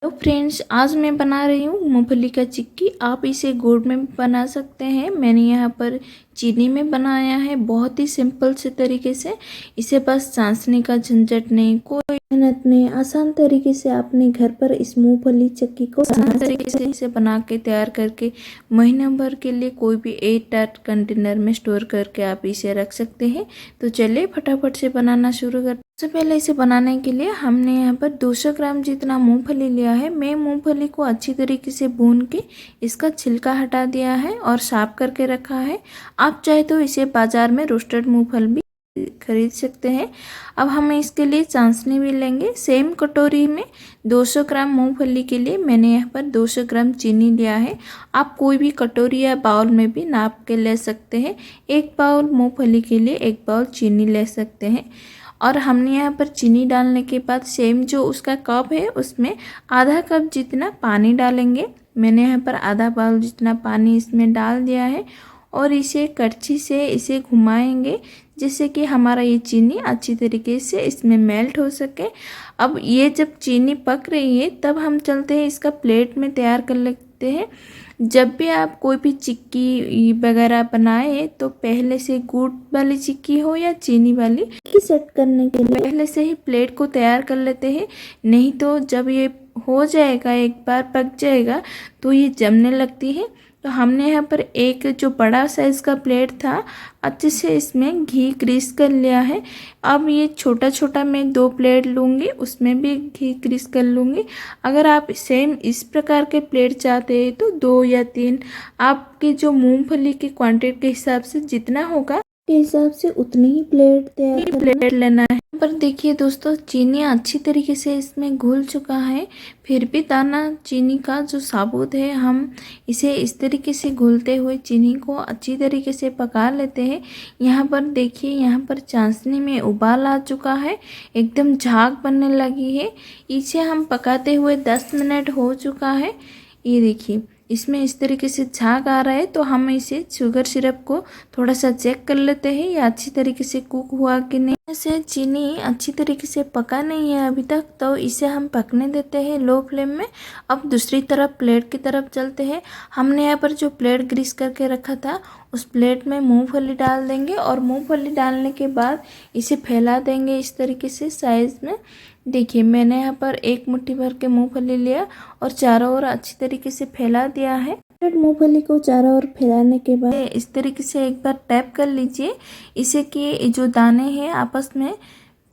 तो फ्रेंड्स, आज मैं बना रही हूँ मूंगफली का चिक्की। आप इसे गुड़ में भी बना सकते हैं। मैंने यहाँ पर चीनी में बनाया है, बहुत ही सिंपल से तरीके से। इसे बस चाशनी का झंझट नहीं, कोई मेहनत नहीं, आसान तरीके से अपने घर पर इस मूंगफली चिक्की को आसान तरीके से इसे बना के तैयार करके महीना भर के लिए कोई भी एयर टाइट कंटेनर में स्टोर करके आप इसे रख सकते हैं। तो चलिए फटाफट से बनाना शुरू करते हैं। सबसे पहले इसे बनाने के लिए हमने यहाँ पर 200 ग्राम जितना मूंगफली लिया है। मैं मूंगफली को अच्छी तरीके से भून के इसका छिलका हटा दिया है और साफ करके रखा है। आप चाहे तो इसे बाजार में रोस्टेड मूंगफली भी खरीद सकते हैं। अब हम इसके लिए चाशनी भी लेंगे। सेम कटोरी में 200 ग्राम मूंगफली के लिए मैंने यहाँ पर 200 ग्राम चीनी लिया है। आप कोई भी कटोरी या बाउल में भी नाप के ले सकते हैं। एक बाउल मूंगफली के लिए एक बाउल चीनी ले सकते हैं। और हमने यहाँ पर चीनी डालने के बाद सेम जो उसका कप है उसमें आधा कप जितना पानी डालेंगे। मैंने यहाँ पर आधा बाउल जितना पानी इसमें डाल दिया है और इसे कड़छी से इसे घुमाएंगे जिससे कि हमारा ये चीनी अच्छी तरीके से इसमें मेल्ट हो सके। अब ये जब चीनी पक रही है तब हम चलते हैं इसका प्लेट में तैयार कर लेते हैं। जब भी आप कोई भी चिक्की वगैरह बनाए तो पहले से गुड़ वाली चिक्की हो या चीनी वाली सेट करने के लिए पहले से ही प्लेट को तैयार कर लेते हैं। नहीं तो जब ये हो जाएगा, एक बार पक जाएगा तो ये जमने लगती है। तो हमने यहाँ पर एक जो बड़ा साइज़ का प्लेट था अच्छे से इसमें घी ग्रीस कर लिया है। अब ये छोटा छोटा मैं 2 प्लेट लूँगी, उसमें भी घी ग्रीस कर लूँगी। अगर आप सेम इस प्रकार के प्लेट चाहते हैं तो 2 या 3, आपके जो मूंगफली की क्वांटिटी के हिसाब से जितना होगा के हिसाब से उतनी ही प्लेट लेना है। पर देखिए दोस्तों, चीनी अच्छी तरीके से इसमें घुल चुका है। फिर भी दाना चीनी का जो साबुत है, हम इसे इस तरीके से घुलते हुए चीनी को अच्छी तरीके से पका लेते हैं। यहाँ पर देखिए, यहाँ पर चाशनी में उबाल आ चुका है, एकदम झाग बनने लगी है। इसे हम पकाते हुए 10 मिनट हो चुका है। ये देखिए, इसमें इस तरीके से झाग आ रहा है तो हम इसे शुगर सिरप को थोड़ा सा चेक कर लेते हैं या अच्छी तरीके से कुक हुआ कि नहीं। ऐसे चीनी अच्छी तरीके से पका नहीं है अभी तक, तो इसे हम पकने देते हैं लो फ्लेम में। अब दूसरी तरफ प्लेट की तरफ चलते हैं। हमने यहाँ पर जो प्लेट ग्रीस करके रखा था उस प्लेट में मूंगफली डाल देंगे और मूंगफली डालने के बाद इसे फैला देंगे इस तरीके से साइज़ में। देखिए, मैंने यहाँ पर एक मुट्ठी भर के मूंगफली लिया और चारों ओर अच्छी तरीके से फैला दिया है। मूंगफली को चारों ओर फैलाने के बाद इस तरीके से एक बार टैप कर लीजिए, इससे कि जो दाने हैं आपस में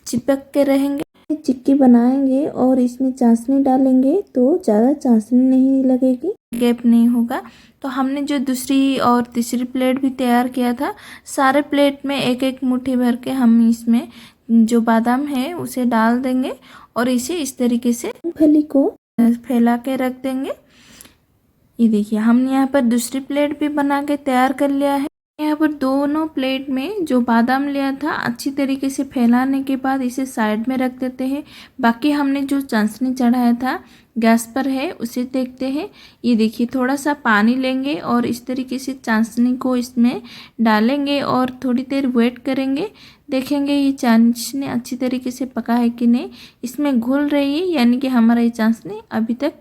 चिपक के रहेंगे। चिक्की बनाएंगे और इसमें चाशनी डालेंगे तो ज़्यादा चाशनी नहीं लगेगी, गैप नहीं होगा। तो हमने जो दूसरी और तीसरी प्लेट भी तैयार किया था, सारे प्लेट में एक एक मुट्ठी भर के हम इसमें जो बादाम है उसे डाल देंगे और इसे इस तरीके से मूंगफली को फैला के रख देंगे। ये देखिए, हमने यहाँ पर दूसरी प्लेट भी बना के तैयार कर लिया है। यहाँ पर दोनों प्लेट में जो बादाम लिया था अच्छी तरीके से फैलाने के बाद इसे साइड में रख देते हैं। बाकी हमने जो चाशनी चढ़ाया था गैस पर है उसे देखते हैं। ये देखिए, थोड़ा सा पानी लेंगे और इस तरीके से चाशनी को इसमें डालेंगे और थोड़ी देर वेट करेंगे। देखेंगे ये चाशनी अच्छी तरीके से पका है कि नहीं। इसमें घुल रही है, यानी कि हमारा ये चाशनी अभी तक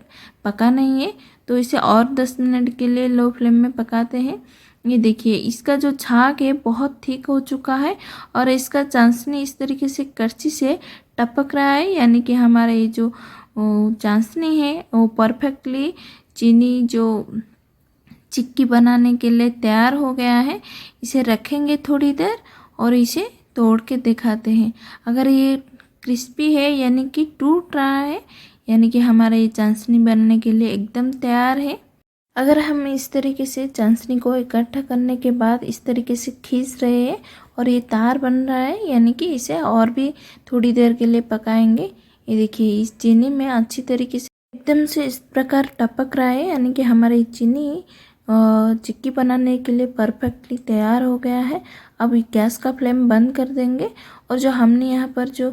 पका नहीं है। तो इसे और 10 मिनट के लिए लो फ्लेम में पकाते हैं। ये देखिए, इसका जो झाग है बहुत थिक हो चुका है और इसका चाशनी इस तरीके से करछी से टपक रहा है, यानी कि हमारा ये जो चाशनी है वो परफेक्टली चीनी जो चिक्की बनाने के लिए तैयार हो गया है। इसे रखेंगे थोड़ी देर और इसे तोड़ के दिखाते हैं। अगर ये क्रिस्पी है यानी कि टूट रहा है, यानी कि हमारा ये चाशनी बनने के लिए एकदम तैयार है। अगर हम इस तरीके से चाशनी को इकट्ठा करने के बाद इस तरीके से खींच रहे हैं और ये तार बन रहा है, यानी कि इसे और भी थोड़ी देर के लिए पकाएंगे। ये देखिए, इस चीनी में अच्छी तरीके से एकदम से इस प्रकार टपक रहा है, यानी कि हमारी चीनी चिक्की बनाने के लिए परफेक्टली तैयार हो गया है। अब गैस का फ्लेम बंद कर देंगे और जो हमने यहाँ पर जो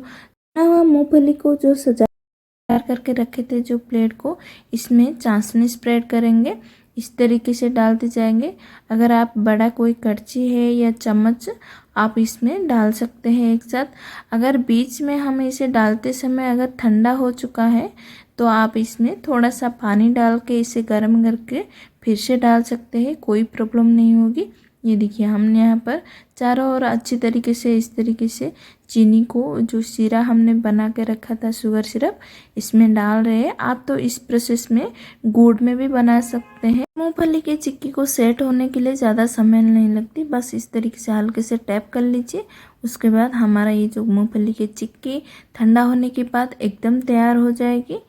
मूंगफली को जो सजा तैयार करके रखे थे जो प्लेट को, इसमें चाशनी स्प्रेड करेंगे। इस तरीके से डालते जाएंगे। अगर आप बड़ा कोई कड़छी है या चम्मच आप इसमें डाल सकते हैं एक साथ। अगर बीच में हम इसे डालते समय अगर ठंडा हो चुका है तो आप इसमें थोड़ा सा पानी डाल के इसे गर्म करके फिर से डाल सकते हैं, कोई प्रॉब्लम नहीं होगी। ये देखिए हमने यहाँ पर चारों ओर अच्छी तरीके से इस तरीके से चीनी को, जो शीरा हमने बना के रखा था शुगर सिरप, इसमें डाल रहे हैं। आप तो इस प्रोसेस में गुड़ में भी बना सकते हैं। मूंगफली की चिक्की को सेट होने के लिए ज़्यादा समय नहीं लगती, बस इस तरीके से हल्के से टैप कर लीजिए। उसके बाद हमारा ये जो मूंगफली की चिक्की ठंडा होने के बाद एकदम तैयार हो जाएगी।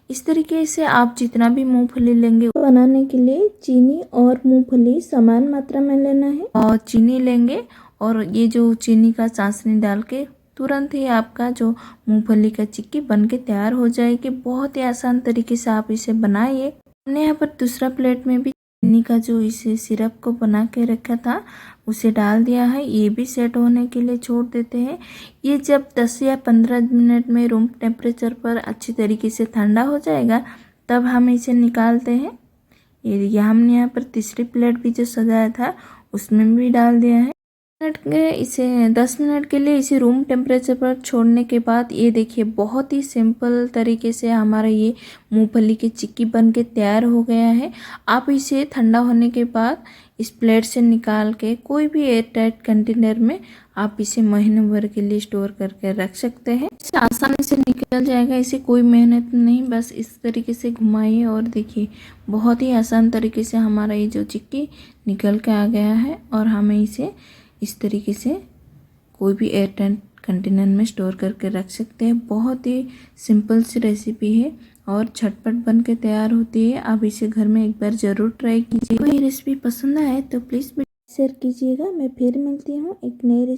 इस तरीके से आप जितना भी मूंगफली लेंगे, बनाने के लिए चीनी और मूंगफली समान मात्रा में लेना है। और चीनी लेंगे और ये जो चीनी का चाशनी डाल के तुरंत ही आपका जो मूंगफली का चिक्की बन के तैयार हो जाएगी। बहुत ही आसान तरीके से आप इसे बनाइए। हमने यहाँ पर दूसरा प्लेट में भी चीनी का जो इसे सिरप को बना के रखा था उसे डाल दिया है। ये भी सेट होने के लिए छोड़ देते हैं। ये जब 10 या 15 मिनट में रूम टेम्परेचर पर अच्छी तरीके से ठंडा हो जाएगा तब हम इसे निकालते हैं। ये हमने यहाँ पर तीसरी प्लेट भी जो सजाया था उसमें भी डाल दिया है। इसे 10 मिनट के लिए इसे रूम टेम्परेचर पर छोड़ने के बाद ये देखिए बहुत ही सिंपल तरीके से हमारा ये मूंगफली की चिक्की बन के तैयार हो गया है। आप इसे ठंडा होने के बाद इस प्लेट से निकाल के कोई भी एयर टाइट कंटेनर में आप इसे महीने भर के लिए स्टोर करके रख सकते हैं। इसे आसानी से निकल जाएगा, इसे कोई मेहनत नहीं, बस इस तरीके से घुमाइए और देखिए बहुत ही आसान तरीके से हमारा ये जो चिक्की निकल के आ गया है। और हमें इसे इस तरीके से कोई भी एयर टाइट कंटेनर में स्टोर करके रख सकते हैं। बहुत ही सिंपल सी रेसिपी है और झटपट बन के तैयार होती है। आप इसे घर में एक बार ज़रूर ट्राई कीजिए। कोई रेसिपी पसंद आए तो प्लीज़ शेयर कीजिएगा। मैं फिर मिलती हूँ एक नई रेसिपी।